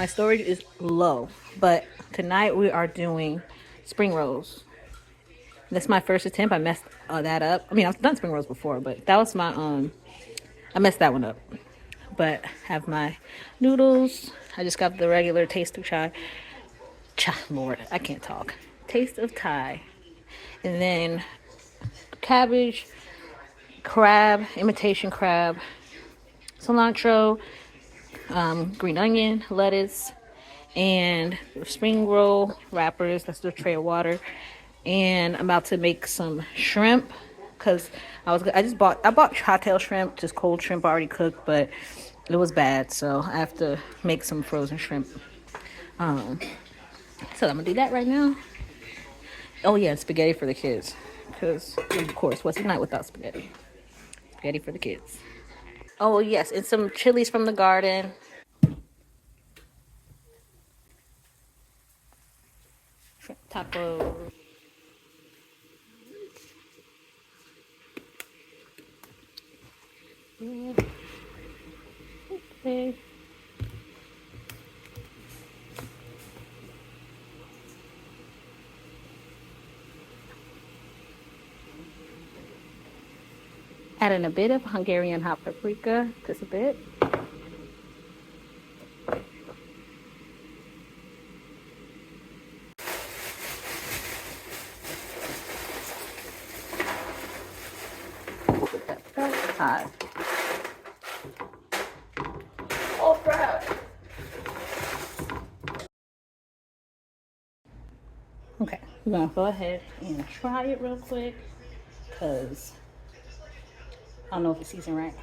My storage is low, but tonight we are doing spring rolls. That's my first attempt. I messed that up. I mean, I've done spring rolls before, but that was my I messed that one up. But have my noodles. I just got the regular taste of chai. Lord, I can't talk. Taste of Thai, and then cabbage, crab, imitation crab, cilantro, green onion, lettuce, and spring roll wrappers. That's the tray of water. And I'm about to make some shrimp because I bought hot-tail shrimp, just cold shrimp already cooked, but it was bad, so I have to make some frozen shrimp. So I'm gonna do that right now. Oh yeah, spaghetti for the kids, because of course, what's a night without spaghetti? Spaghetti for the kids. Oh yes, and some chilies from the garden. Shrimp tacos. Okay. Adding a bit of Hungarian hot paprika, just a bit. That's hot. Oh crap. Okay, we're gonna go ahead and try it real quick, because I don't know if it's seasoned right.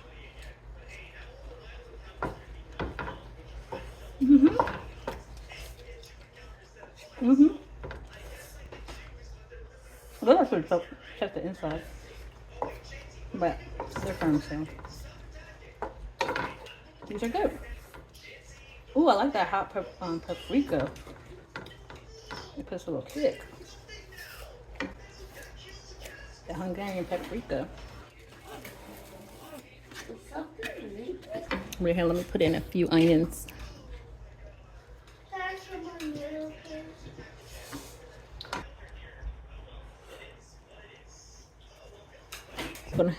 Well, I should check the inside, but they're firm still. These are good. Ooh, I like that hot paprika. It puts a little kick. The Hungarian paprika. Right here, let me put in a few onions.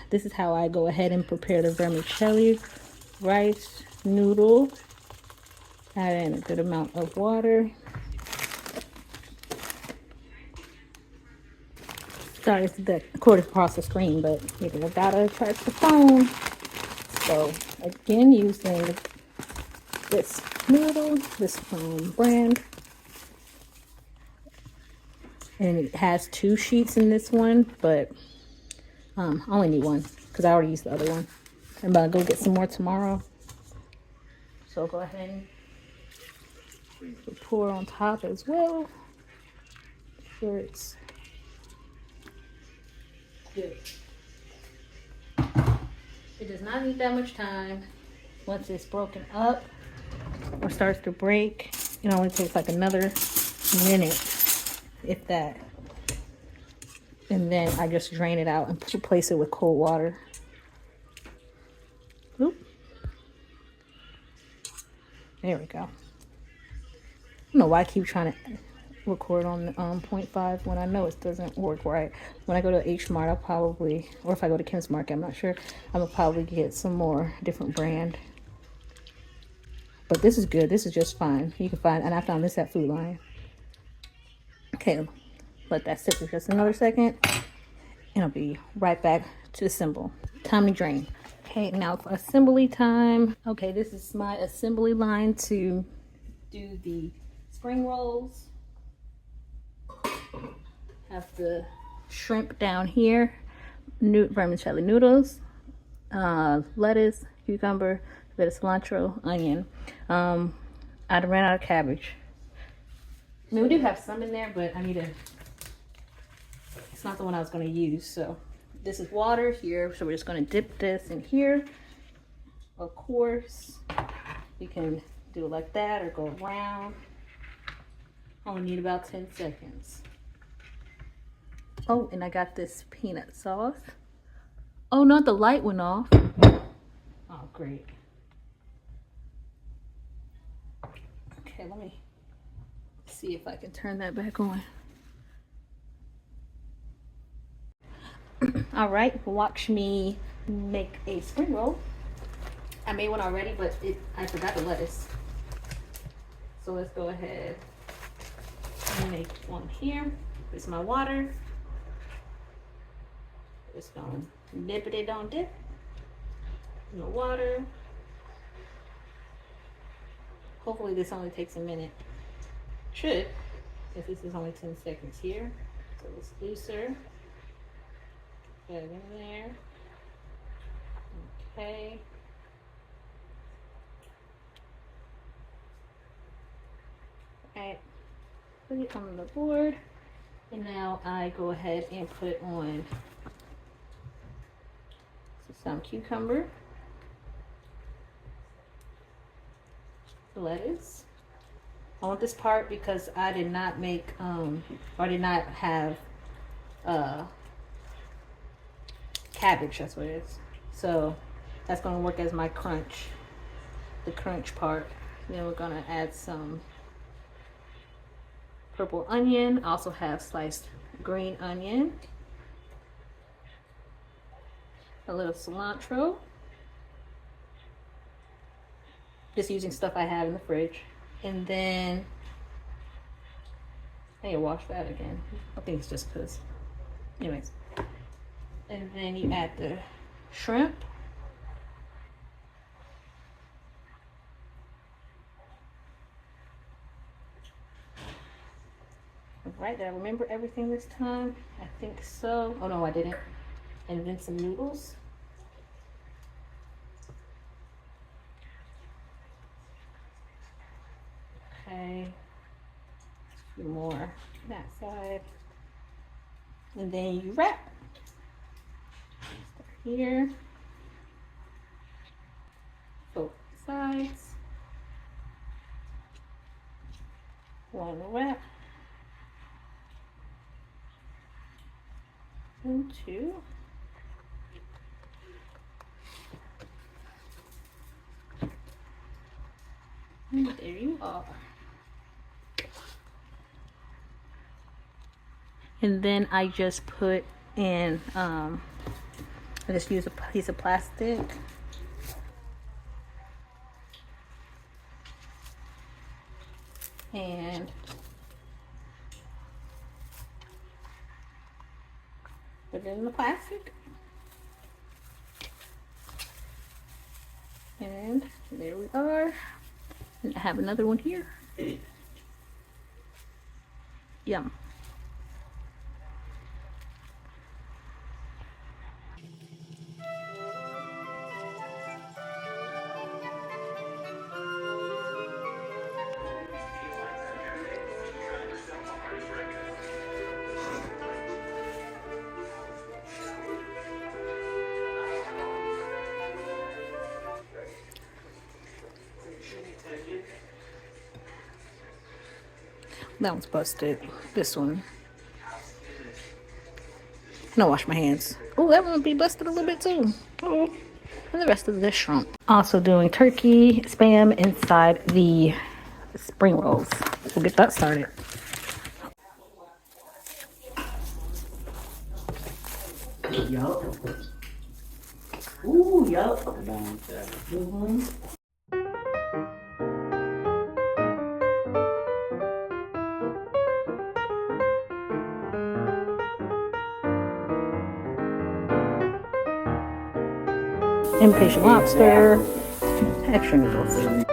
This is how I go ahead and prepare the vermicelli rice noodle. Add in a good amount of water. Sorry, it's the cord across the screen, but you know, I gotta charge the phone. So again, using this noodle, this brand, and it has 2 sheets in this one, but I only need 1 because I already used the other one. I'm about to go get some more tomorrow. So go ahead and pour on top as well. Make sure it's good. It does not need that much time. Once it's broken up or starts to break, it only takes like another minute, if that. And then I just drain it out and replace it with cold water. Oop. There we go. I don't know why I keep trying to record on 0.5 when I know it doesn't work right. When I go to H Mart, I'll probably, or if I go to Kim's Market, I'm not sure, I'm gonna probably get some more different brand. But this is good. This is just fine. You can find, and I found this at Food Lion. Okay, let that sit for just another second, and I'll be right back to assemble. Time to drain. Okay, now for assembly time. Okay, this is my assembly line to do the spring rolls. Have the shrimp down here, vermicelli noodles, lettuce, cucumber, a bit of cilantro, onion. I ran out of cabbage. I mean, we do have some in there, but I need to, it's not the one I was going to use. So this is water here, so we're just going to dip this in here. Of course, we can do it like that or go around. Only need about 10 seconds. Oh, and I got this peanut sauce. Oh, not the light went off. Oh, great. Okay. Okay, let me see if I can turn that back on. All right, watch me make a spring roll. I made one already, but I forgot the lettuce. So let's go ahead and make one here. This is my water. Just gonna dip it, don't dip. In the water. Hopefully this only takes a minute. Should, because this is only 10 seconds here. So it's looser. Put it in there. Okay. Alright, put it on the board. And now I go ahead and put on some cucumber, lettuce. I want this part because I did not make, or did not have cabbage, that's what it is. So that's gonna work as my crunch, the crunch part. Then we're gonna add some purple onion. I also have sliced green onion, a little cilantro, just using stuff I have in the fridge. And then I need to wash that again. I think it's just because, anyways. And then you add the shrimp. Right, did I remember everything this time? I think so. Oh no, I didn't. And then some noodles. Okay. A few more that side. And then you wrap. Start here. Both sides. One wrap. And two. And there you are. And then I just put in, I just use a piece of plastic. And put it in the plastic. And there we are. And I have another one here. Yum. That one's busted. This one. I'm gonna wash my hands. Oh, that one would be busted a little bit too. Oh, and the rest of this shrimp. Also doing turkey spam inside the spring rolls. We'll get that started. Yup. Ooh, yup. Mm-hmm. Imitation lobster, extra noodles.